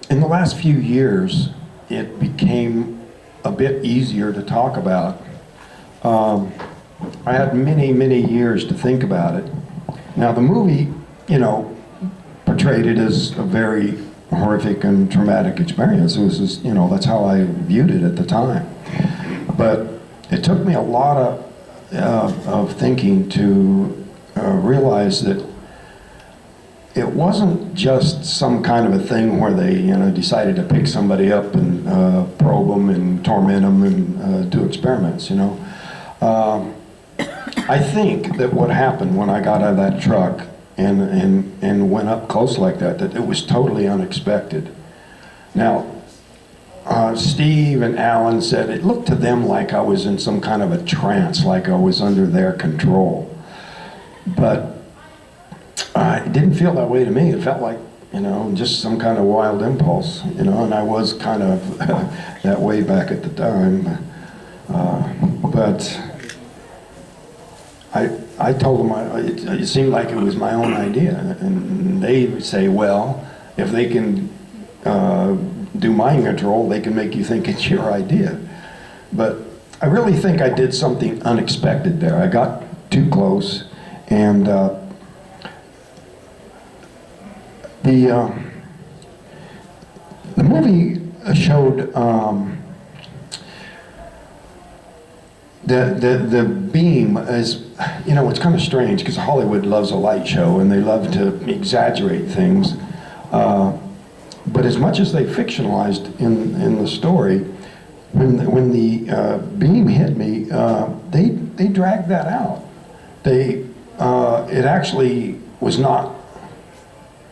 in the last few years, it became a bit easier to talk about. I had many, many years to think about it. Now, the movie, portrayed it as a very horrific and traumatic experience. It was just, that's how I viewed it at the time. But it took me a lot of thinking to realize that it wasn't just some kind of a thing where they, decided to pick somebody up and probe them and torment them and do experiments, I think that what happened when I got out of that truck and went up close like that it was totally unexpected. Now, Steve and Alan said it looked to them like I was in some kind of a trance, like I was under their control. But it didn't feel that way to me. It felt like, just some kind of wild impulse, and I was kind of that way back at the time. But I told them it seemed like it was my own idea, and they would say, well, if they can do mind control, they can make you think it's your idea. But I really think I did something unexpected there. I got too close, and the movie showed the beam is, it's kind of strange because Hollywood loves a light show and they love to exaggerate things. But as much as they fictionalized in the story, when the beam hit me, they dragged that out. It actually was not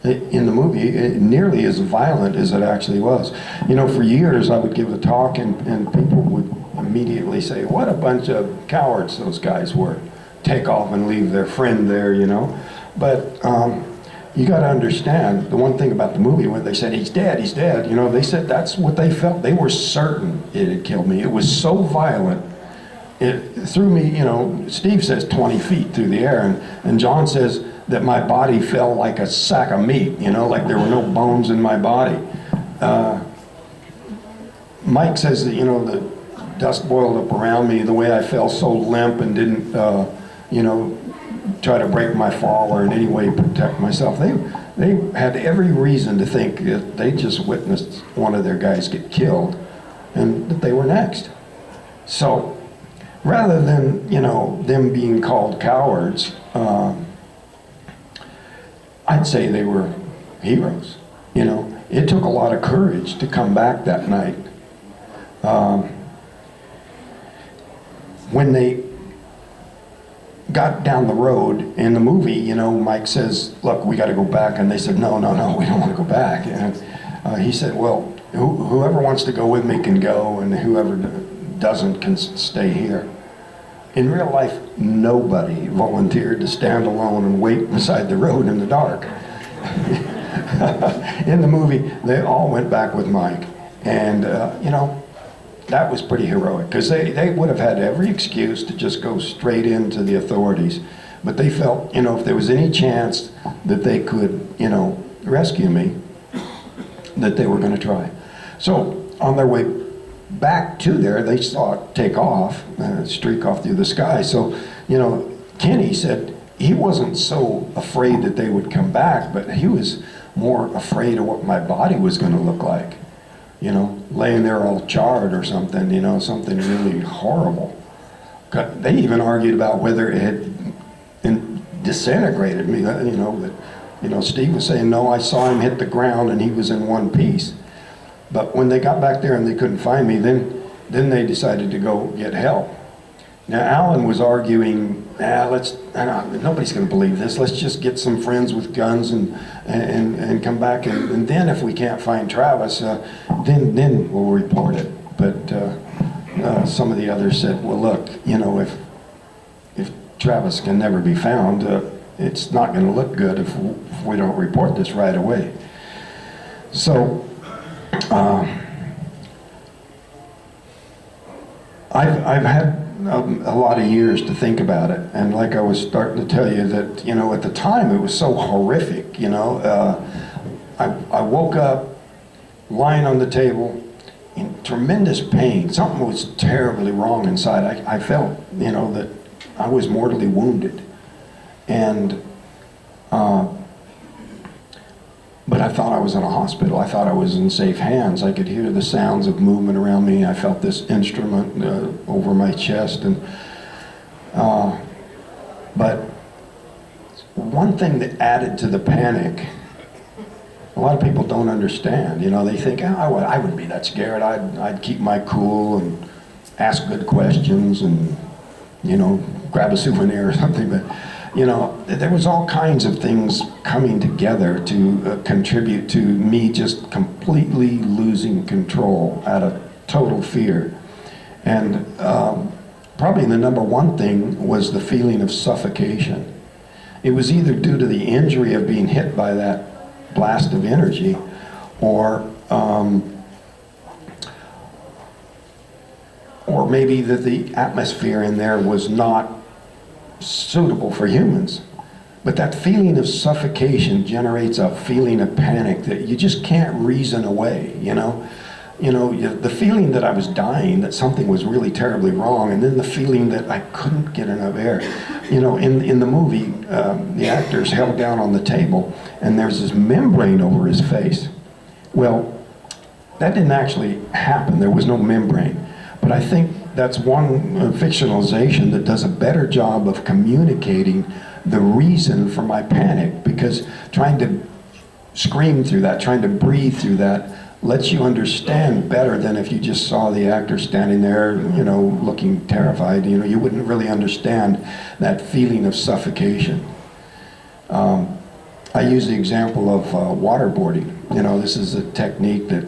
in the movie nearly as violent as it actually was. For years I would give a talk and people would immediately say, what a bunch of cowards those guys were. Take off and leave their friend there, But you got to understand, the one thing about the movie, when they said, he's dead, they said that's what they felt. They were certain it had killed me. It was so violent. It threw me, Steve says 20 feet through the air, and John says that my body fell like a sack of meat, like there were no bones in my body. Mike says that, the dust boiled up around me, the way I fell so limp and didn't, try to break my fall or in any way protect myself. They had every reason to think that they just witnessed one of their guys get killed and that they were next. So rather than, them being called cowards, I'd say they were heroes. It took a lot of courage to come back that night. When they got down the road in the movie, Mike says, look, we got to go back. And they said, no, we don't want to go back. And he said, well, whoever wants to go with me can go, and whoever doesn't can stay here. In real life, nobody volunteered to stand alone and wait beside the road in the dark. In the movie, they all went back with Mike. And, that was pretty heroic, because they would have had every excuse to just go straight into the authorities. But they felt, if there was any chance that they could, rescue me, that they were going to try. So on their way back to there, they saw it take off, streak off through the sky. So, Kenny said he wasn't so afraid that they would come back, but he was more afraid of what my body was going to look like. Laying there all charred or something, something really horrible. They even argued about whether it had disintegrated me, but, Steve was saying, no, I saw him hit the ground and he was in one piece. But when they got back there and they couldn't find me, then they decided to go get help. Now, Alan was arguing, nobody's going to believe this. Let's just get some friends with guns and come back. And then if we can't find Travis, then we'll report it. But some of the others said, well, look, if Travis can never be found, it's not going to look good if we don't report this right away. So I've had a lot of years to think about it, and like I was starting to tell you that, at the time it was so horrific, I woke up lying on the table in tremendous pain. Something was terribly wrong inside. I felt, that I was mortally wounded. And, but I thought I was in a hospital. I thought I was in safe hands. I could hear the sounds of movement around me. I felt this instrument over my chest. And but one thing that added to the panic, a lot of people don't understand. They think, I wouldn't be that scared. I'd keep my cool and ask good questions and, grab a souvenir or something. But, there was all kinds of things coming together to contribute to me just completely losing control out of total fear. And probably the number one thing was the feeling of suffocation. It was either due to the injury of being hit by that blast of energy, or maybe that the atmosphere in there was not suitable for humans. But that feeling of suffocation generates a feeling of panic that you just can't reason away, the feeling that I was dying, that something was really terribly wrong, and then the feeling that I couldn't get enough air. In the movie, the actor's held down on the table, and there's this membrane over his face. Well, that didn't actually happen. There was no membrane. But I think that's one fictionalization that does a better job of communicating the reason for my panic, because trying to scream through that, trying to breathe through that, lets you understand better than if you just saw the actor standing there, looking terrified. You wouldn't really understand that feeling of suffocation. I use the example of waterboarding. This is a technique that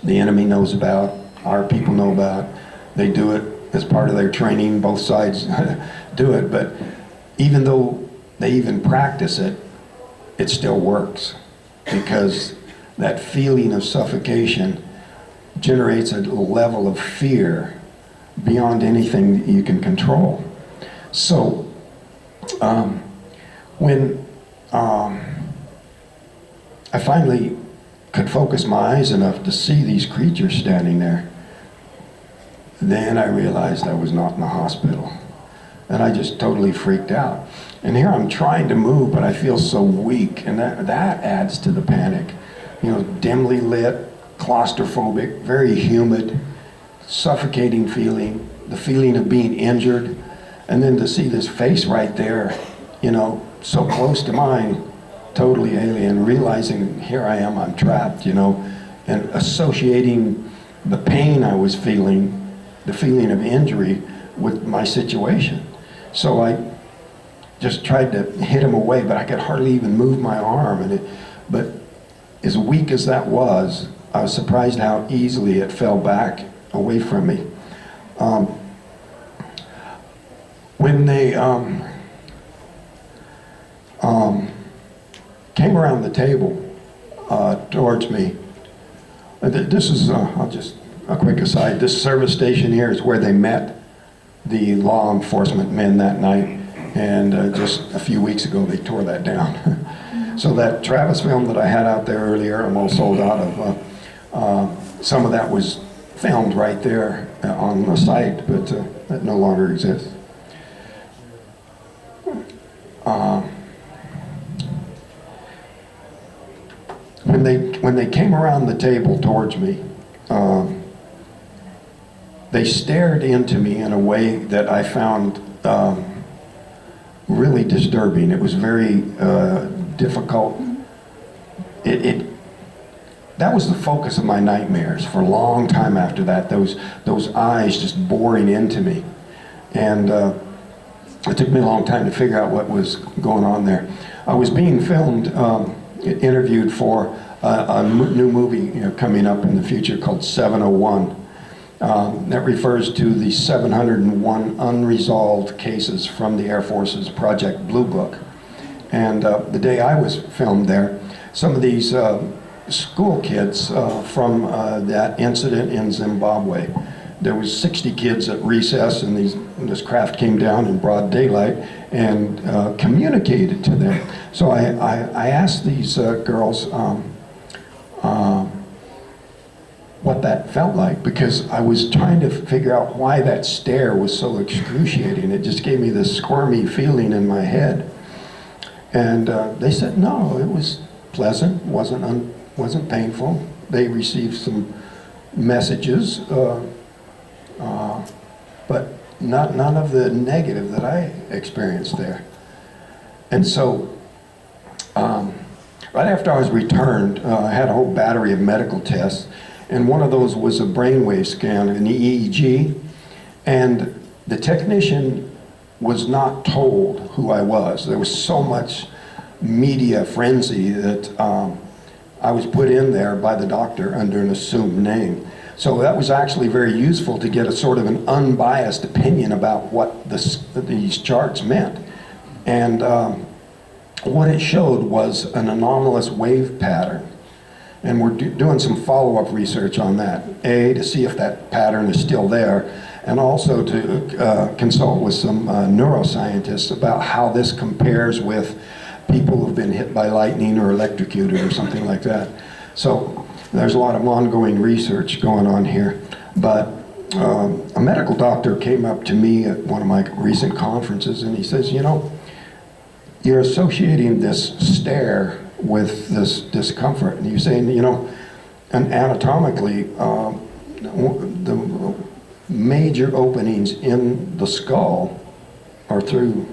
the enemy knows about, our people know about. They do it as part of their training. Both sides do it, but even though they even practice it, it still works, because that feeling of suffocation generates a level of fear beyond anything that you can control. So when I finally could focus my eyes enough to see these creatures standing there, then I realized I was not in the hospital. And I just totally freaked out. And here I'm trying to move, but I feel so weak, and that adds to the panic. Dimly lit, claustrophobic, very humid, suffocating feeling, the feeling of being injured, and then to see this face right there, so close to mine, totally alien, realizing here I am, I'm trapped, and associating the pain I was feeling, the feeling of injury, with my situation. So I just tried to hit him away, but I could hardly even move my arm. But as weak as that was, I was surprised how easily it fell back away from me. When they came around the table towards me, this is, just a quick aside, this service station here is where they met the law enforcement men that night, and just a few weeks ago they tore that down. So that Travis film that I had out there earlier, I'm all sold out of, some of that was filmed right there on the site, but that no longer exists. When they came around the table towards me, they stared into me in a way that I found really disturbing. It was very difficult. That was the focus of my nightmares for a long time after that. Those eyes just boring into me, and it took me a long time to figure out what was going on there. I was being filmed, interviewed for a new movie coming up in the future called 701. That refers to the 701 unresolved cases from the Air Force's Project Blue Book. And the day I was filmed there, some of these school kids from that incident in Zimbabwe, there was 60 kids at recess, and this craft came down in broad daylight and communicated to them. So I asked these girls, what that felt like, because I was trying to figure out why that stare was so excruciating. It just gave me this squirmy feeling in my head. And they said, no, it was pleasant, wasn't painful. They received some messages, but none of the negative that I experienced there. And so, right after I was returned, I had a whole battery of medical tests, and one of those was a brainwave scan, an EEG, and the technician was not told who I was. There was so much media frenzy that I was put in there by the doctor under an assumed name. So that was actually very useful to get a sort of an unbiased opinion about what these charts meant. And what it showed was an anomalous wave pattern. And we're doing some follow-up research on that. A, to see if that pattern is still there, and also to consult with some neuroscientists about how this compares with people who've been hit by lightning or electrocuted or something like that. So there's a lot of ongoing research going on here. But a medical doctor came up to me at one of my recent conferences, and he says, you know, you're associating this stare with this discomfort. And you're saying, you know, and anatomically, the major openings in the skull are through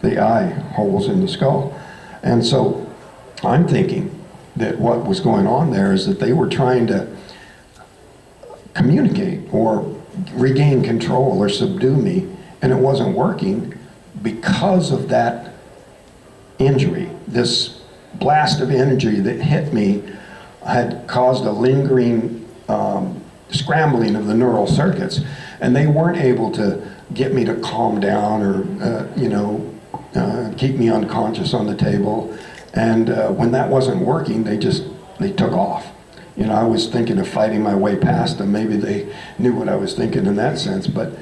the eye holes in the skull. And so I'm thinking that what was going on there is that they were trying to communicate or regain control or subdue me, and it wasn't working because of that injury. This blast of energy that hit me had caused a lingering scrambling of the neural circuits, and they weren't able to get me to calm down or keep me unconscious on the table. And when that wasn't working, they took off. You know, I was thinking of fighting my way past them. Maybe they knew what I was thinking in that sense, but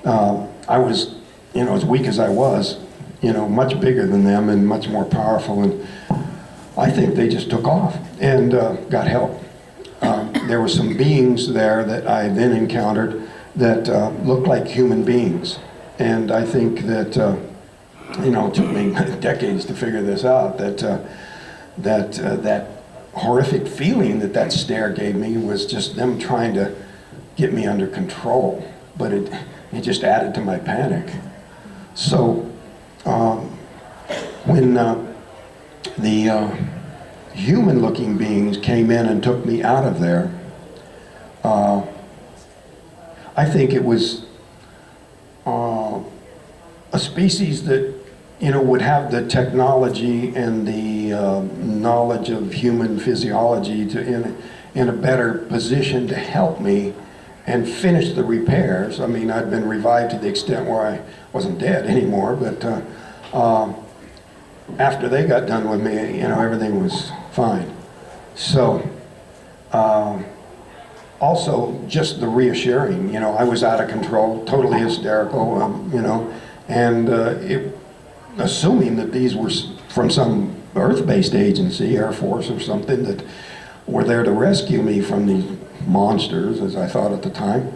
I was, you know, as weak as I was, you know, much bigger than them and much more powerful, and I think they just took off and got help. There were some beings there that I then encountered that looked like human beings, and I think that you know, it took me decades to figure this out, that horrific feeling that stare gave me was just them trying to get me under control, but it just added to my panic. So when the human-looking beings came in and took me out of there, I think it was a species that, you know, would have the technology and the knowledge of human physiology to in a better position to help me and finish the repairs. I mean, I'd been revived to the extent where I wasn't dead anymore, but after they got done with me, you know, everything was fine. So, also just the reassuring, you know, I was out of control, totally hysterical, you know, and assuming that these were from some Earth-based agency, Air Force or something, that were there to rescue me from these monsters, as I thought at the time,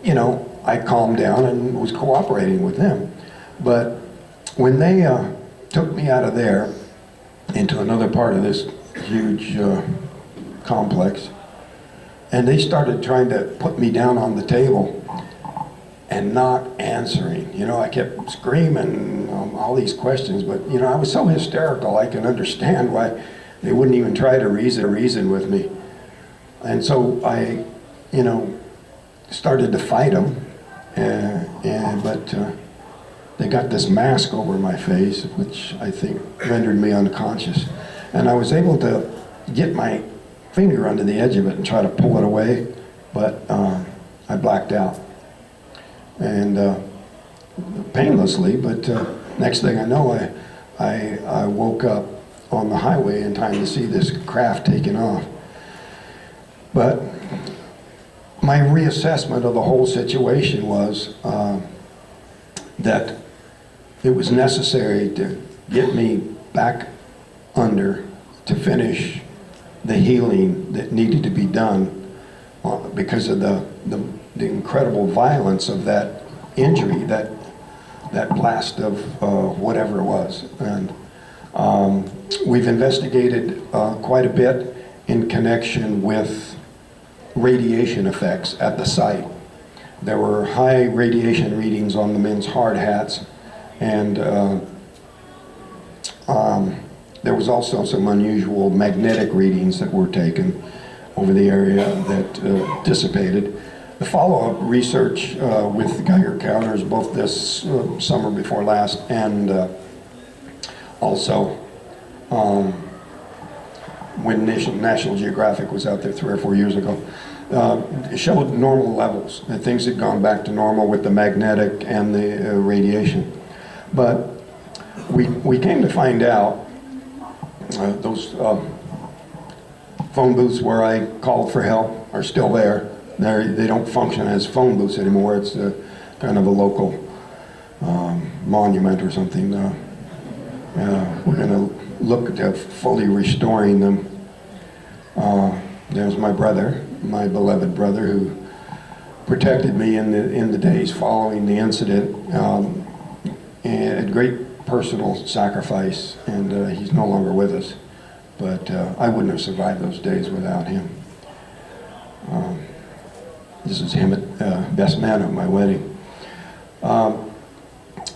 you know, I calmed down and was cooperating with them. But when they took me out of there into another part of this huge complex, and they started trying to put me down on the table and not answering. You know, I kept screaming all these questions, but, you know, I was so hysterical, I can understand why they wouldn't even try to reason with me. And so I, you know, started to fight them, but they got this mask over my face, which I think rendered me unconscious. And I was able to get my finger under the edge of it and try to pull it away, but I blacked out. And painlessly, but next thing I know, I woke up on the highway in time to see this craft taking off. But my reassessment of the whole situation was that it was necessary to get me back under to finish the healing that needed to be done because of the incredible violence of that injury, that blast of whatever it was. And we've investigated quite a bit in connection with radiation effects at the site. There were high radiation readings on the men's hard hats, and there was also some unusual magnetic readings that were taken over the area that dissipated. The follow-up research with Geiger counters, both this summer before last and also when National Geographic was out there 3 or 4 years ago, showed normal levels. And things had gone back to normal with the magnetic and the radiation. But we came to find out those phone booths where I called for help are still there. They don't function as phone booths anymore. It's kind of a local monument or something. We're going to look at fully restoring them. There's my brother, my beloved brother, who protected me in the days following the incident, and at great personal sacrifice, and he's no longer with us. But I wouldn't have survived those days without him. This is him at best man at my wedding.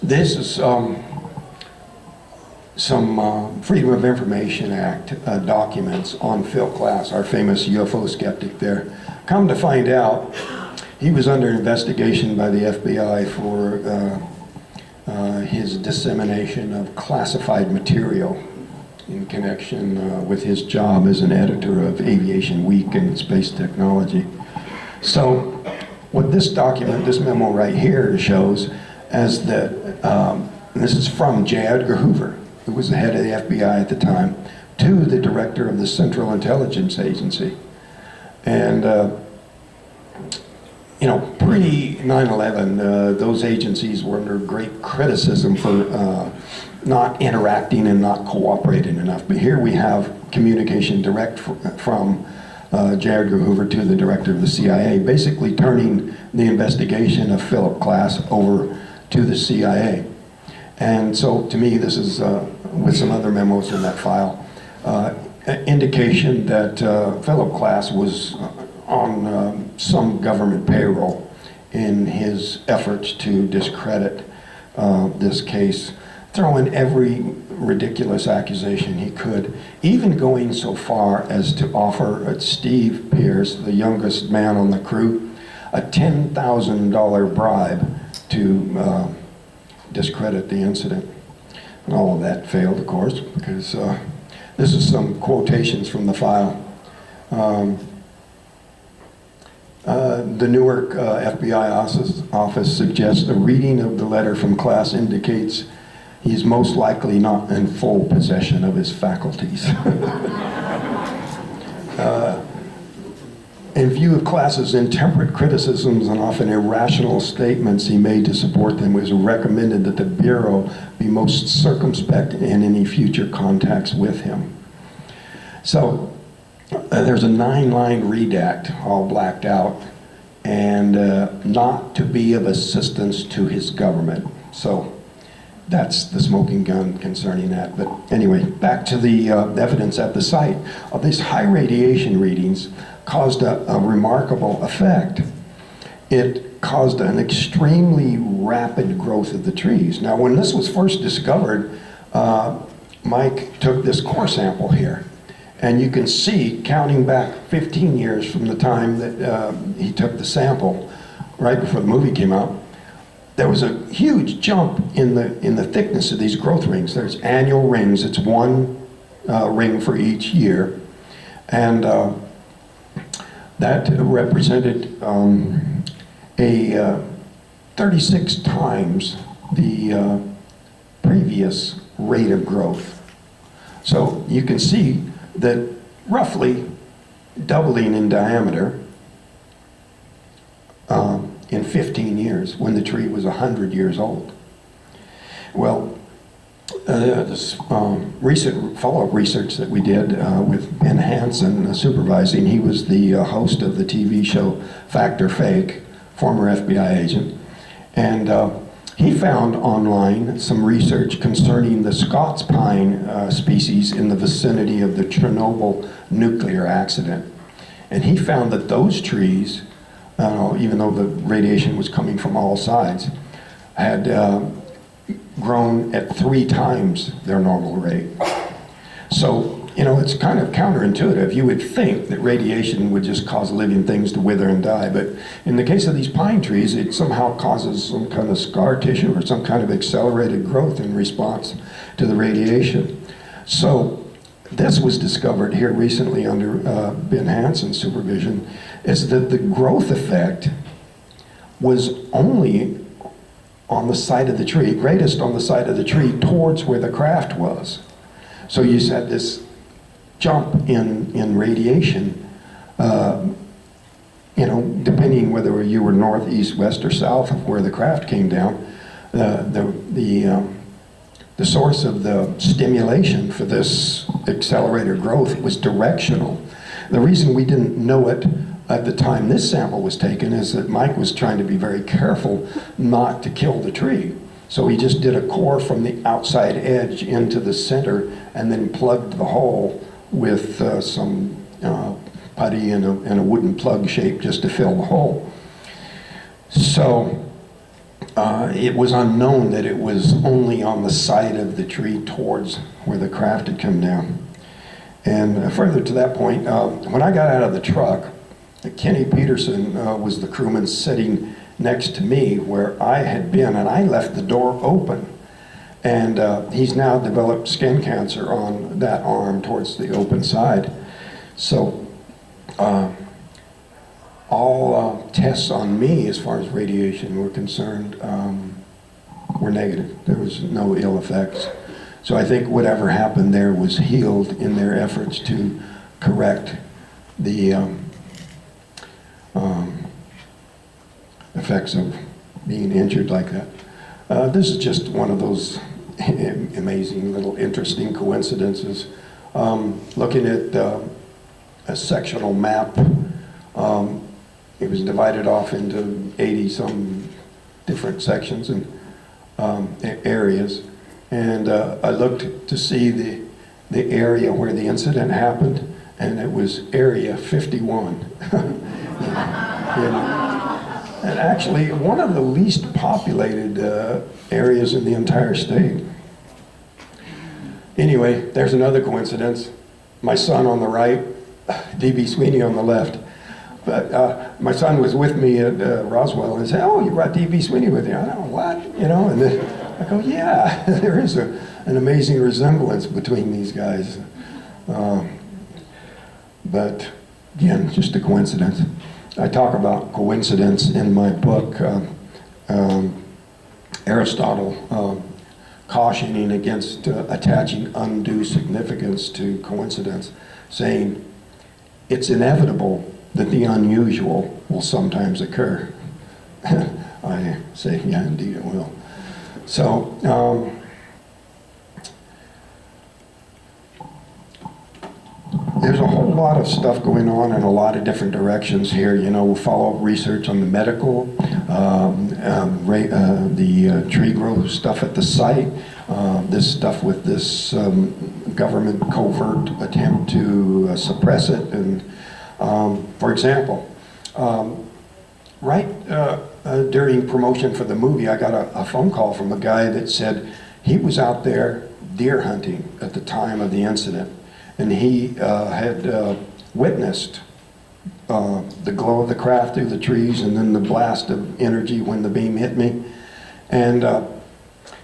This is some Freedom of Information Act documents on Phil Klass, our famous UFO skeptic there. Come to find out, he was under investigation by the FBI for his dissemination of classified material in connection with his job as an editor of Aviation Week and Space Technology. So what this document, this memo right here shows as that, and this is from J. Edgar Hoover, who was the head of the FBI at the time, to the director of the Central Intelligence Agency. And, you know, pre-9/11, those agencies were under great criticism for not interacting and not cooperating enough. But here we have communication direct from J. Edgar Hoover to the director of the CIA, basically turning the investigation of Philip Klass over to the CIA. And so to me, this is, with some other memos in that file, indication that Philip Klass was on some government payroll in his efforts to discredit this case, throwing every ridiculous accusation he could, even going so far as to offer Steve Pierce, the youngest man on the crew, a $10,000 bribe to discredit the incident. And all of that failed, of course, because this is some quotations from the file. The Newark FBI office suggests a reading of the letter from Klass indicates he's most likely not in full possession of his faculties. In view of Klass's intemperate criticisms and often irrational statements he made to support them, it was recommended that the Bureau be most circumspect in any future contacts with him. So there's a 9-line redact, all blacked out, and not to be of assistance to his government. So that's the smoking gun concerning that. But anyway, back to the evidence at the site. These high radiation readings caused a remarkable effect. It caused an extremely rapid growth of the trees. Now, when this was first discovered, Mike took this core sample here. And you can see, counting back 15 years from the time that he took the sample, right before the movie came out, there was a huge jump in the thickness of these growth rings. There's annual rings. It's one ring for each year. And that represented a 36 times the previous rate of growth. So you can see that roughly doubling in diameter in 15 years when the tree was 100 years old. Well, this recent follow-up research that we did with Ben Hansen supervising. He was the host of the TV show Fact or Fake, former FBI agent. And he found online some research concerning the Scots pine species in the vicinity of the Chernobyl nuclear accident. And he found that those trees, even though the radiation was coming from all sides, had grown at 3 times their normal rate. So, it's kind of counterintuitive. You would think that radiation would just cause living things to wither and die, but in the case of these pine trees, it somehow causes some kind of scar tissue or some kind of accelerated growth in response to the radiation. So, this was discovered here recently under Ben Hansen's supervision, is that the growth effect was only on the side of the tree, greatest on the side of the tree towards where the craft was. So you had this jump in radiation, depending whether you were north, east, west, or south of where the craft came down. The source of the stimulation for this accelerator growth was directional. The reason we didn't know it at the time this sample was taken is that Mike was trying to be very careful not to kill the tree. So he just did a core from the outside edge into the center and then plugged the hole with some putty and a wooden plug shape just to fill the hole. So it was unknown that it was only on the side of the tree towards where the craft had come down. And further to that point, when I got out of the truck, Kenny Peterson was the crewman sitting next to me where I had been, and I left the door open. And he's now developed skin cancer on that arm towards the open side. So all tests on me as far as radiation were concerned were negative. There was no ill effects. So I think whatever happened there was healed in their efforts to correct the effects of being injured like that. This is just one of those amazing little interesting coincidences. Looking at a sectional map, it was divided off into 80-some different sections and areas. And I looked to see the area where the incident happened, and it was Area 51. And actually one of the least populated areas in the entire state. Anyway, there's another coincidence. My son on the right, D.B. Sweeney on the left. But my son was with me at Roswell and said, "Oh, you brought D.B. Sweeney with you." I don't know, what? And then I go, "Yeah, there is an amazing resemblance between these guys." But again, just a coincidence. I talk about coincidence in my book. Aristotle cautioning against attaching undue significance to coincidence, saying it's inevitable that the unusual will sometimes occur. I say, yeah, indeed it will. So, there's a whole lot of stuff going on in a lot of different directions here. We'll follow up research on the medical, the tree growth stuff at the site, this stuff with this government covert attempt to suppress it. And for example, during promotion for the movie, I got a phone call from a guy that said he was out there deer hunting at the time of the incident. And he had witnessed the glow of the craft through the trees and then the blast of energy when the beam hit me. And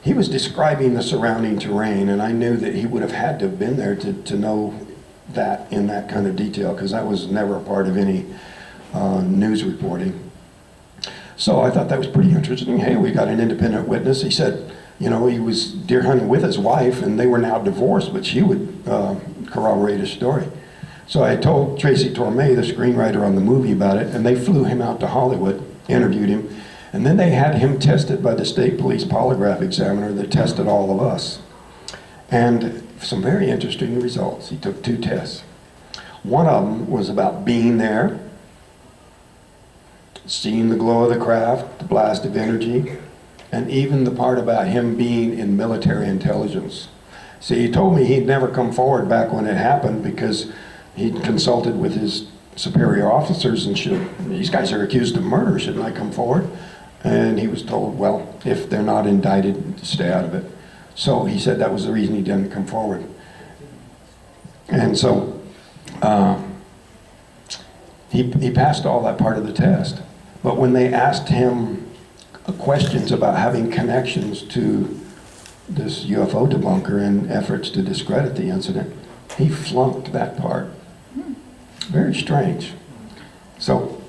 he was describing the surrounding terrain, and I knew that he would have had to have been there to know that in that kind of detail, because that was never a part of any news reporting. So I thought that was pretty interesting. Hey, we got an independent witness. He said, he was deer hunting with his wife, and they were now divorced, but she would corroborate his story. So I told Tracy Torme, the screenwriter on the movie, about it, and they flew him out to Hollywood, interviewed him, and then they had him tested by the state police polygraph examiner that tested all of us. And some very interesting results. He took 2 tests. One of them was about being there, seeing the glow of the craft, the blast of energy, and even the part about him being in military intelligence. See, he told me he'd never come forward back when it happened because he'd consulted with his superior officers and these guys are accused of murder, shouldn't I come forward? And he was told, well, if they're not indicted, stay out of it. So he said that was the reason he didn't come forward. And so he passed all that part of the test. But when they asked him questions about having connections to this UFO debunker in efforts to discredit the incident, he flunked that part. Very strange. So,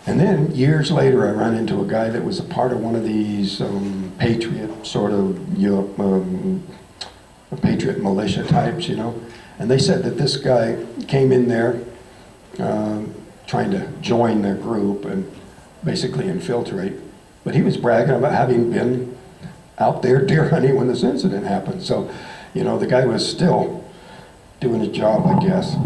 and then years later I ran into a guy that was a part of one of these patriot sort of patriot militia types, you know, and they said that this guy came in there trying to join their group and basically infiltrate, but he was bragging about having been out there deer hunting when this incident happened. So, you know, the guy was still doing his job, I guess.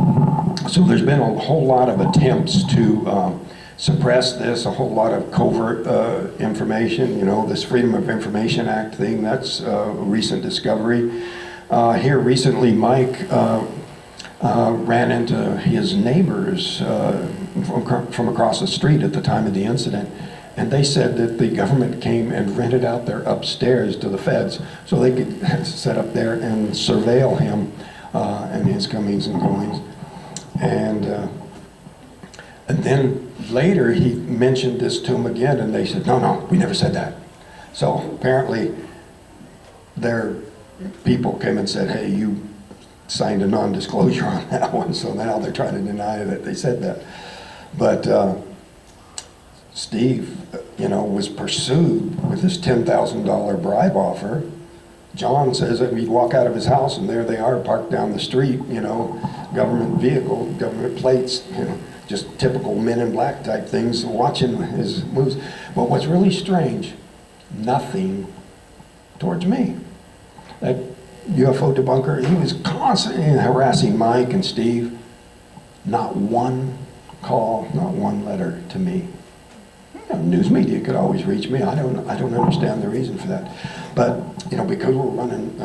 So there's been a whole lot of attempts to suppress this, a whole lot of covert information, you know, this Freedom of Information Act thing, that's a recent discovery. Here recently, Mike ran into his neighbors from across the street at the time of the incident, and they said that the government came and rented out their upstairs to the feds so they could sit up there and surveil him and his comings and goings. And then later he mentioned this to them again, and they said, no, we never said that. So apparently their people came and said, hey, you signed a non-disclosure on that one, so now they're trying to deny that they said that. But Steve, you know, was pursued with this $10,000 bribe offer. John says that we'd walk out of his house and there they are parked down the street, you know, government vehicle, government plates, you know, just typical Men in Black type things, watching his moves. But what's really strange, nothing towards me. That UFO debunker, he was constantly harassing Mike and Steve. Not one call, not one letter to me. You know, news media could always reach me. I don't understand the reason for that. But, you know, because we're running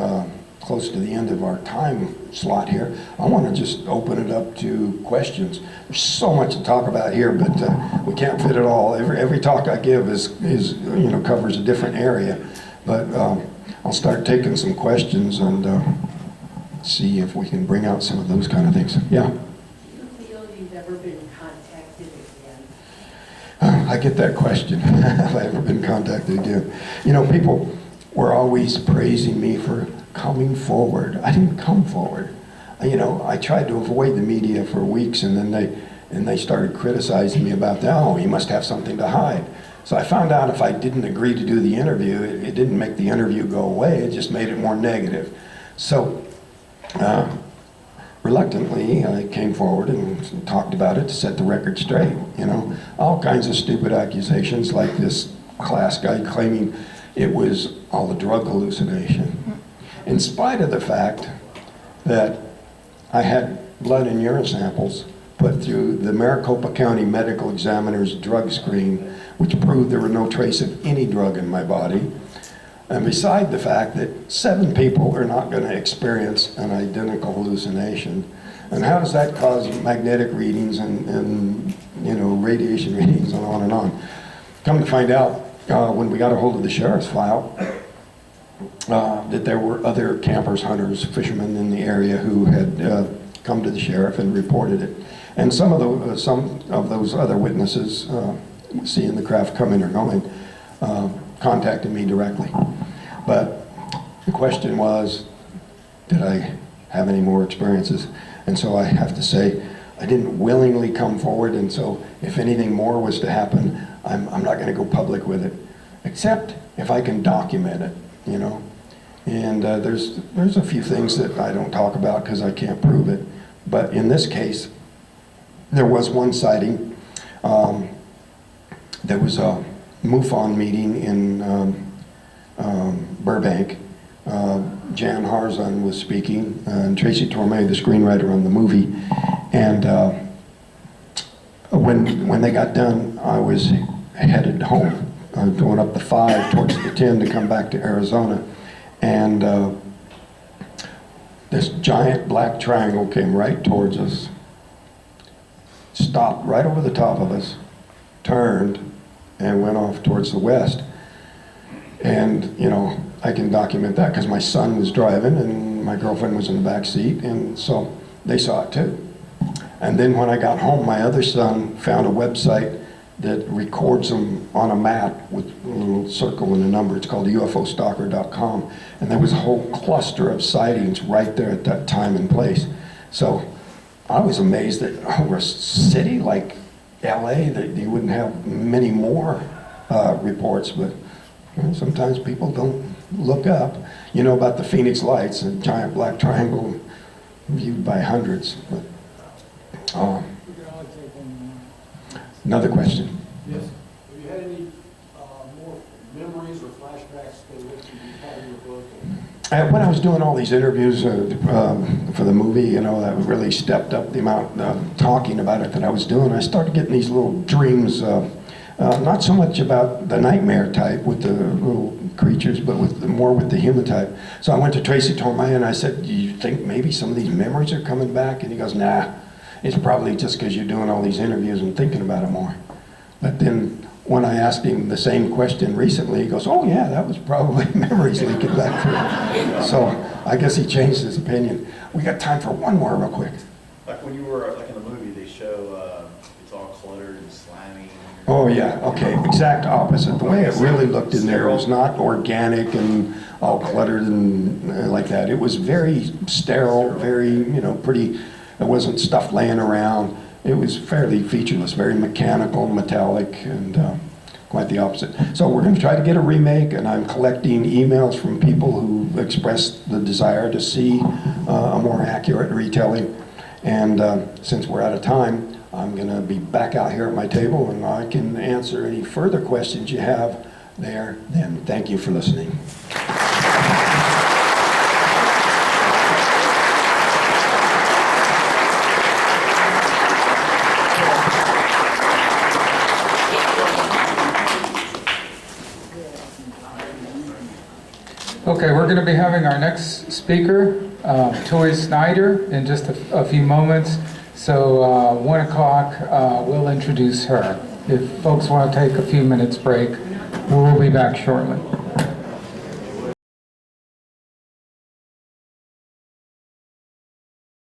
close to the end of our time slot here, I want to just open it up to questions. There's so much to talk about here, but we can't fit it all. Every talk I give is you know, covers a different area. But I'll start taking some questions and see if we can bring out some of those kind of things. Yeah? Do you feel you've ever been contacted again? I get that question. Have I ever been contacted again? You know, people were always praising me for coming forward. I didn't come forward. You know, I tried to avoid the media for weeks, and then they started criticizing me about that. Oh, you must have something to hide. So I found out if I didn't agree to do the interview, it didn't make the interview go away, it just made it more negative. So reluctantly, I came forward and talked about it to set the record straight. You know, all kinds of stupid accusations, like this class guy claiming it was all a drug hallucination, in spite of the fact that I had blood and urine samples put through the Maricopa County Medical Examiner's drug screen, which proved there were no trace of any drug in my body. And beside the fact that 7 people are not going to experience an identical hallucination. And how does that cause magnetic readings and you know, radiation readings and on and on? Come to find out, when we got a hold of the sheriff's file, that there were other campers, hunters, fishermen in the area who had come to the sheriff and reported it. And some of those other witnesses, seeing the craft coming or going, contacted me directly. But the question was, did I have any more experiences? And so I have to say, I didn't willingly come forward, and so if anything more was to happen, I'm not going to go public with it, except if I can document it, you know. And there's a few things that I don't talk about because I can't prove it. But in this case, there was one sighting. There was a MUFON meeting in Burbank Jan Harzan was speaking, and Tracy Torme, the screenwriter on the movie. And when they got done, I was headed home. I was going up the 5 towards the 10 to come back to Arizona. And this giant black triangle came right towards us, stopped right over the top of us, turned, and went off towards the west. And, you know, I can document that because my son was driving and my girlfriend was in the back seat, and so they saw it too. And then when I got home, my other son found a website that records them on a map with a little circle and a number. It's called UFOstalker.com. And there was a whole cluster of sightings right there at that time and place. So I was amazed that over a city like LA that you wouldn't have many more reports, but you know, sometimes people don't look up. You know about the Phoenix Lights, a giant black triangle viewed by hundreds. But, another question. Yes. Have you had any more memories or flashbacks to what you had in your book? When I was doing all these interviews for the movie, you know, that really stepped up the amount of talking about it that I was doing. I started getting these little dreams, not so much about the nightmare type with the little creatures, but more with the human type. So I went to Tracy Torme and I said, do you think maybe some of these memories are coming back? And he goes, nah, it's probably just because you're doing all these interviews and thinking about it more. But then when I asked him the same question recently, he goes, oh yeah, that was probably memories leaking back through. So I guess he changed his opinion. We got time for one more real quick. Like when you were like in the movie, they show it's all cluttered and slimy. Oh yeah, okay, exact opposite. The way it really looked in there was not organic and all cluttered and like that. It was very sterile, very, you know, pretty, there wasn't stuff laying around. It was fairly featureless, very mechanical, metallic, and quite the opposite. So we're going to try to get a remake, and I'm collecting emails from people who expressed the desire to see a more accurate retelling. And since we're out of time, I'm going to be back out here at my table, and I can answer any further questions you have there. Then thank you for listening. Okay, we're going to be having our next speaker, Toy Snyder, in just a few moments. So 1 o'clock, we'll introduce her. If folks want to take a few minutes break, we'll be back shortly.